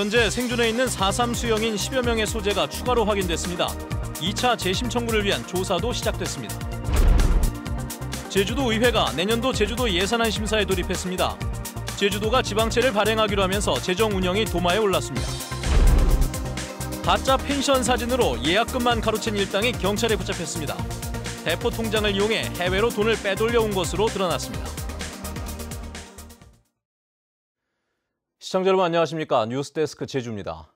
현재 생존해 있는 4.3 수영인 10여 명의 소재가 추가로 확인됐습니다. 2차 재심 청구를 위한 조사도 시작됐습니다. 제주도의회가 내년도 제주도 예산안 심사에 돌입했습니다. 제주도가 지방채를 발행하기로 하면서 재정 운영이 도마에 올랐습니다. 가짜 펜션 사진으로 예약금만 가로챈 일당이 경찰에 붙잡혔습니다. 대포 통장을 이용해 해외로 돈을 빼돌려온 것으로 드러났습니다. 시청자 여러분 안녕하십니까? 뉴스데스크 제주입니다.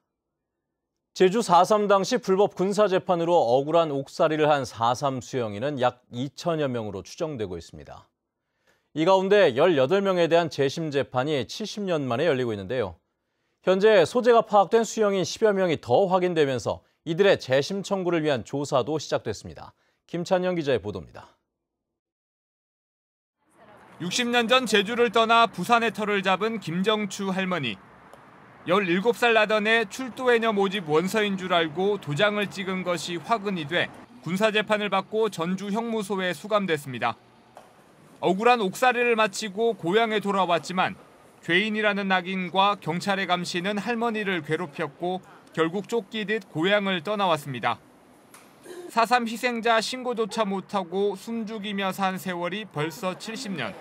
제주 4.3 당시 불법 군사재판으로 억울한 옥살이를 한 4.3 수영인은 약 2천여 명으로 추정되고 있습니다. 이 가운데 18명에 대한 재심 재판이 70년 만에 열리고 있는데요. 현재 소재가 파악된 수영인 10여 명이 더 확인되면서 이들의 재심 청구를 위한 조사도 시작됐습니다. 김찬영 기자의 보도입니다. 60년 전 제주를 떠나 부산의 터를 잡은 김정추 할머니. 17살 나던 해 출도해녀 모집 원서인 줄 알고 도장을 찍은 것이 화근이 돼 군사재판을 받고 전주 형무소에 수감됐습니다. 억울한 옥살이를 마치고 고향에 돌아왔지만 죄인이라는 낙인과 경찰의 감시는 할머니를 괴롭혔고 결국 쫓기듯 고향을 떠나왔습니다. 4.3 희생자 신고조차 못하고 숨죽이며 산 세월이 벌써 70년.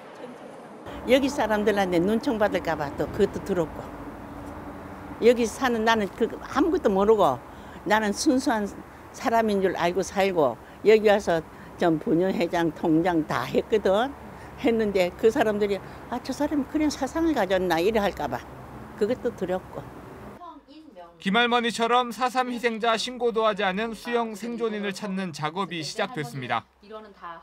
여기 사람들한테 눈총 받을까 봐 또 그것도 들었고. 여기 사는 나는 아무것도 모르고 나는 순수한 사람인 줄 알고 살고 여기 와서 전 부녀회장 통장 다 했거든. 했는데 그 사람들이 저 사람이 그냥 사상을 가졌나 이래 할까 봐 그것도 두렵고. 김할머니처럼 4.3 희생자 신고도 하지 않은 수영 생존인을 찾는 작업이 시작됐습니다.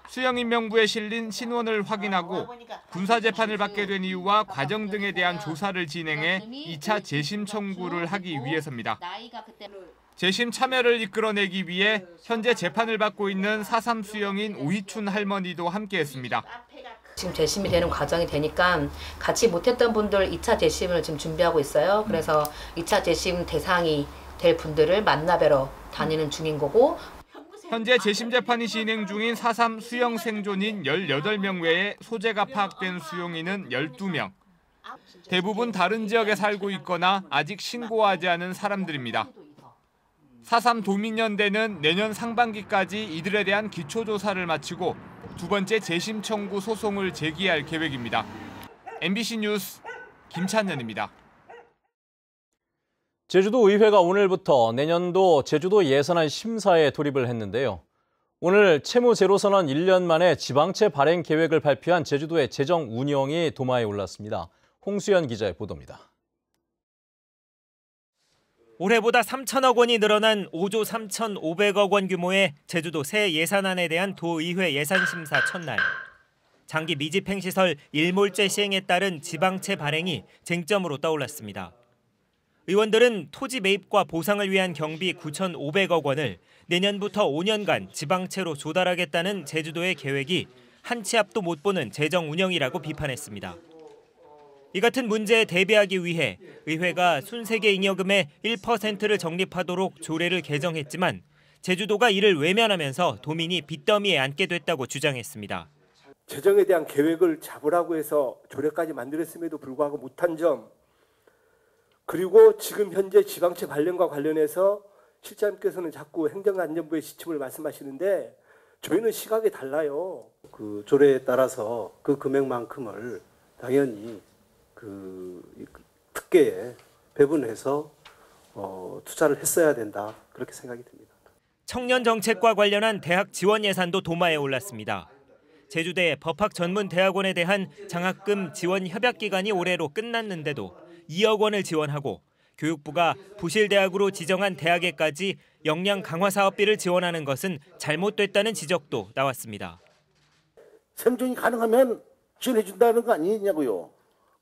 수영인 명부에 실린 신원을 확인하고 군사재판을 받게 된 이유와 과정 등에 대한 조사를 진행해 2차 재심 청구를 하기 위해서입니다. 재심 참여를 이끌어내기 위해 현재 재판을 받고 있는 4.3 수영인 오희춘 할머니도 함께했습니다. 지금 재심이 되는 과정이 되니까 같이 못했던 분들 2차 재심을 지금 준비하고 있어요. 그래서 2차 재심 대상이 될 분들을 만나뵈러 다니는 중인 거고. 현재 재심 재판이 진행 중인 4.3 수영 생존인 18명 외에 소재가 파악된 수용인은 12명. 대부분 다른 지역에 살고 있거나 아직 신고하지 않은 사람들입니다. 4.3 도민연대는 내년 상반기까지 이들에 대한 기초조사를 마치고 두 번째 재심 청구 소송을 제기할 계획입니다. MBC 뉴스 김찬현입니다. 제주도의회가 오늘부터 내년도 제주도 예산안 심사에 돌입을 했는데요. 오늘 채무 제로 선언 1년 만에 지방채 발행 계획을 발표한 제주도의 재정 운영이 도마에 올랐습니다. 홍수연 기자의 보도입니다. 올해보다 3천억 원이 늘어난 5조 3,500억 원 규모의 제주도 새 예산안에 대한 도의회 예산심사 첫날. 장기 미집행시설 일몰제 시행에 따른 지방채 발행이 쟁점으로 떠올랐습니다. 의원들은 토지 매입과 보상을 위한 경비 9,500억 원을 내년부터 5년간 지방채로 조달하겠다는 제주도의 계획이 한 치 앞도 못 보는 재정 운영이라고 비판했습니다. 이 같은 문제에 대비하기 위해 의회가 순세계 잉여금의 1%를 적립하도록 조례를 개정했지만 제주도가 이를 외면하면서 도민이 빚더미에 앉게 됐다고 주장했습니다. 재정에 대한 계획을 잡으라고 해서 조례까지 만들었음에도 불구하고 못한 점, 그리고 지금 현재 지방채 발령과 관련해서 실장님께서는 자꾸 행정안전부의 지침을 말씀하시는데 저희는 시각이 달라요. 그 조례에 따라서 그 금액만큼을 당연히 그 특계에 배분해서 투자를 했어야 된다, 그렇게 생각이 듭니다. 청년 정책과 관련한 대학 지원 예산도 도마에 올랐습니다. 제주대 법학전문대학원에 대한 장학금 지원 협약 기간이 올해로 끝났는데도 2억 원을 지원하고 교육부가 부실대학으로 지정한 대학에까지 역량 강화 사업비를 지원하는 것은 잘못됐다는 지적도 나왔습니다. 생존이 가능하면 지원해 준다는 거 아니냐고요.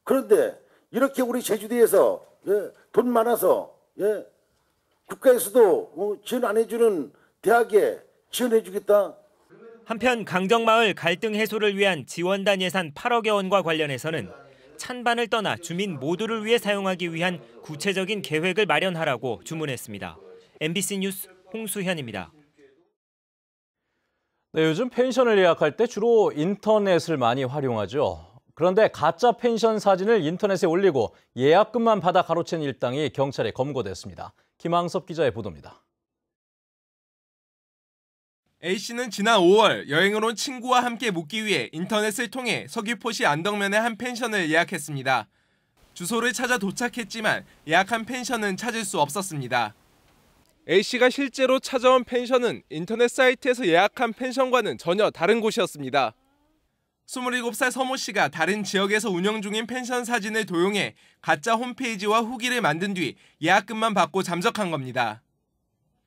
그런데 이렇게 우리 제주도에서 돈 많아서 국가에서도 지원 안 해주는 대학에 지원해 주겠다. 한편 강정마을 갈등 해소를 위한 지원단 예산 8억여 원과 관련해서는 찬반을 떠나 주민 모두를 위해 사용하기 위한 구체적인 계획을 마련하라고 주문했습니다. MBC 뉴스 홍수현입니다. 네, 요즘 펜션을 예약할 때 주로 인터넷을 많이 활용하죠. 그런데 가짜 펜션 사진을 인터넷에 올리고 예약금만 받아 가로챈 일당이 경찰에 검거됐습니다. 김항섭 기자의 보도입니다. A씨는 지난 5월 여행을 온 친구와 함께 묵기 위해 인터넷을 통해 서귀포시 안덕면의 한 펜션을 예약했습니다. 주소를 찾아 도착했지만 예약한 펜션은 찾을 수 없었습니다. A씨가 실제로 찾아온 펜션은 인터넷 사이트에서 예약한 펜션과는 전혀 다른 곳이었습니다. 27살 서모 씨가 다른 지역에서 운영 중인 펜션 사진을 도용해 가짜 홈페이지와 후기를 만든 뒤 예약금만 받고 잠적한 겁니다.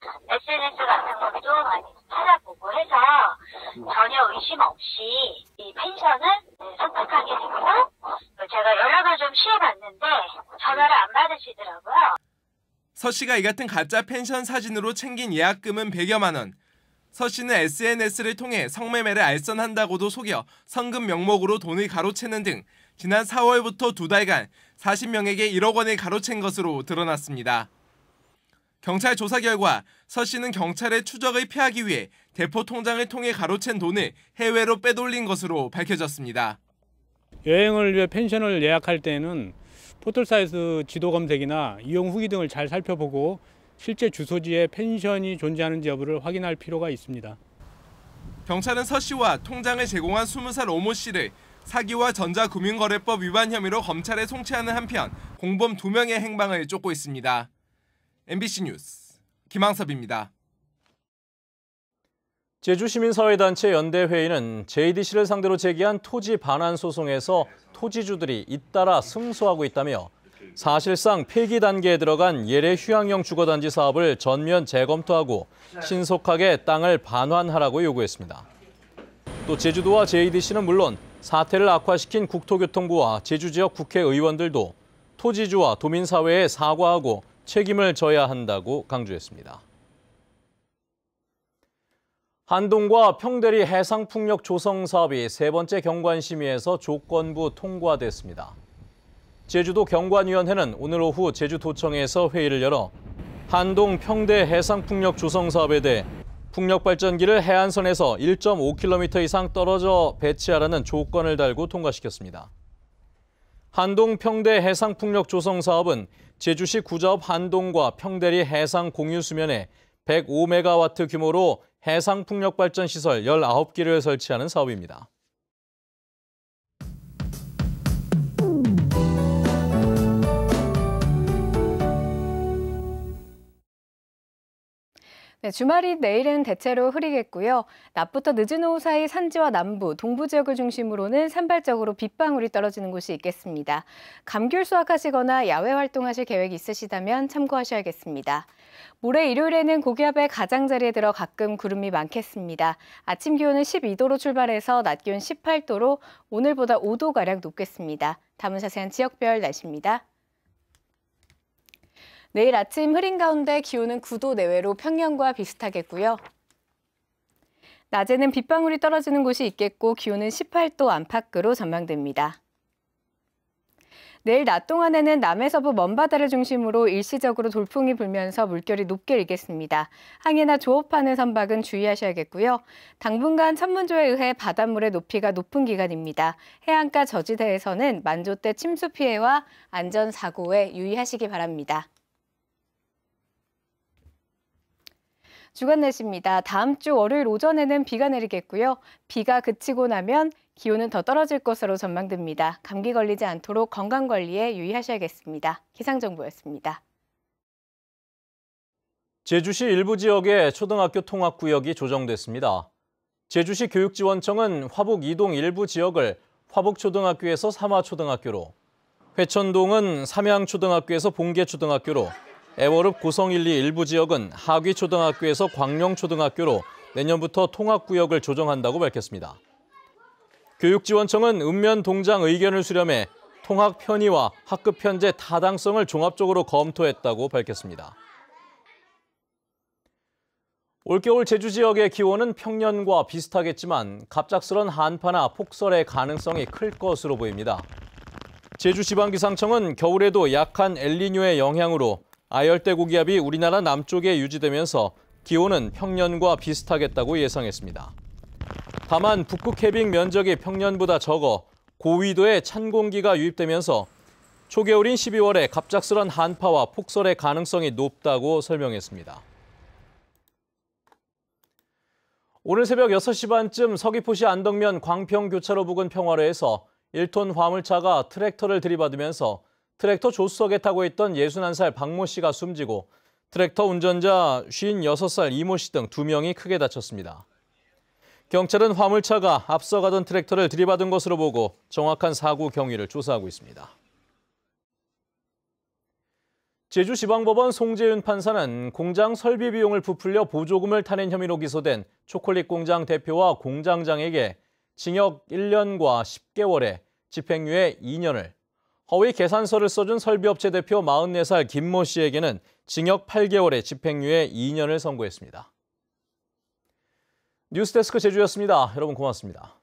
SNS 같은 것도 많이 찾아보고 해서 전혀 의심 없이 이 펜션을 선택하게 됐고, 제가 연락을 좀 취해봤는데 전화를 안 받으시더라고요. 서 씨가 이 같은 가짜 펜션 사진으로 챙긴 예약금은 100여만 원. 서 씨는 SNS를 통해 성매매를 알선한다고도 속여 성금 명목으로 돈을 가로채는 등 지난 4월부터 2달간 40명에게 1억 원을 가로챈 것으로 드러났습니다. 경찰 조사 결과 서 씨는 경찰의 추적을 피하기 위해 대포 통장을 통해 가로챈 돈을 해외로 빼돌린 것으로 밝혀졌습니다. 여행을 위해 펜션을 예약할 때는 포털사이트 지도 검색이나 이용 후기 등을 잘 살펴보고 실제 주소지에 펜션이 존재하는지 여부를 확인할 필요가 있습니다. 경찰은 서 씨와 통장을 제공한 20살 오모 씨를 사기와 전자금융거래법 위반 혐의로 검찰에 송치하는 한편 공범 2명의 행방을 쫓고 있습니다. MBC 뉴스 김항섭입니다. 제주시민사회단체 연대회의는 JDC를 상대로 제기한 토지 반환 소송에서 토지주들이 잇따라 승소하고 있다며 사실상 폐기 단계에 들어간 예래 휴양형 주거단지 사업을 전면 재검토하고 신속하게 땅을 반환하라고 요구했습니다. 또 제주도와 JDC는 물론 사태를 악화시킨 국토교통부와 제주지역 국회의원들도 토지주와 도민사회에 사과하고 책임을 져야 한다고 강조했습니다. 한동과 평대리 해상풍력 조성 사업이 세 번째 경관심의에서 조건부 통과됐습니다. 제주도 경관위원회는 오늘 오후 제주도청에서 회의를 열어 한동 평대 해상풍력 조성 사업에 대해 풍력발전기를 해안선에서 1.5km 이상 떨어져 배치하라는 조건을 달고 통과시켰습니다. 한동 평대 해상풍력 조성 사업은 제주시 구자읍 한동과 평대리 해상 공유수면에 105메가와트 규모로 해상풍력발전시설 19기를 설치하는 사업입니다. 네, 주말인 내일은 대체로 흐리겠고요. 낮부터 늦은 오후 사이 산지와 남부, 동부 지역을 중심으로는 산발적으로 빗방울이 떨어지는 곳이 있겠습니다. 감귤 수확하시거나 야외 활동하실 계획이 있으시다면 참고하셔야겠습니다. 모레 일요일에는 고기압의 가장자리에 들어 가끔 구름이 많겠습니다. 아침 기온은 12도로 출발해서 낮 기온 18도로 오늘보다 5도가량 높겠습니다. 다음은 자세한 지역별 날씨입니다. 내일 아침 흐린 가운데 기온은 9도 내외로 평년과 비슷하겠고요. 낮에는 빗방울이 떨어지는 곳이 있겠고 기온은 18도 안팎으로 전망됩니다. 내일 낮 동안에는 남해서부 먼바다를 중심으로 일시적으로 돌풍이 불면서 물결이 높게 일겠습니다. 항해나 조업하는 선박은 주의하셔야겠고요. 당분간 천문조에 의해 바닷물의 높이가 높은 기간입니다. 해안가 저지대에서는 만조대 침수 피해와 안전사고에 유의하시기 바랍니다. 주간 날씨입니다. 다음 주 월요일 오전에는 비가 내리겠고요. 비가 그치고 나면 기온은 더 떨어질 것으로 전망됩니다. 감기 걸리지 않도록 건강관리에 유의하셔야겠습니다. 기상정보였습니다. 제주시 일부 지역의 초등학교 통합구역이 조정됐습니다. 제주시 교육지원청은 화북 이동 일부 지역을 화북초등학교에서 삼화초등학교로, 회천동은 삼양초등학교에서 봉계초등학교로, 애월읍 고성 1, 2 일부 지역은 하귀초등학교에서 광룡초등학교로 내년부터 통합구역을 조정한다고 밝혔습니다. 교육지원청은 읍면 동장 의견을 수렴해 통학 편의와 학급 편제 타당성을 종합적으로 검토했다고 밝혔습니다. 올겨울 제주 지역의 기온은 평년과 비슷하겠지만 갑작스런 한파나 폭설의 가능성이 클 것으로 보입니다. 제주지방기상청은 겨울에도 약한 엘니뇨의 영향으로 아열대 고기압이 우리나라 남쪽에 유지되면서 기온은 평년과 비슷하겠다고 예상했습니다. 다만 북극 해빙 면적이 평년보다 적어 고위도의 찬 공기가 유입되면서 초겨울인 12월에 갑작스런 한파와 폭설의 가능성이 높다고 설명했습니다. 오늘 새벽 6시 반쯤 서귀포시 안덕면 광평교차로 부근 평화로에서 1톤 화물차가 트랙터를 들이받으면서 트랙터 조수석에 타고 있던 61살 박모 씨가 숨지고 트랙터 운전자 56살 이모 씨 등 2명이 크게 다쳤습니다. 경찰은 화물차가 앞서가던 트랙터를 들이받은 것으로 보고 정확한 사고 경위를 조사하고 있습니다. 제주지방법원 송재윤 판사는 공장 설비 비용을 부풀려 보조금을 타낸 혐의로 기소된 초콜릿 공장 대표와 공장장에게 징역 1년과 10개월에 집행유예 2년을, 허위 계산서를 써준 설비업체 대표 44살 김모 씨에게는 징역 8개월에 집행유예 2년을 선고했습니다. 뉴스데스크 제주였습니다. 여러분 고맙습니다.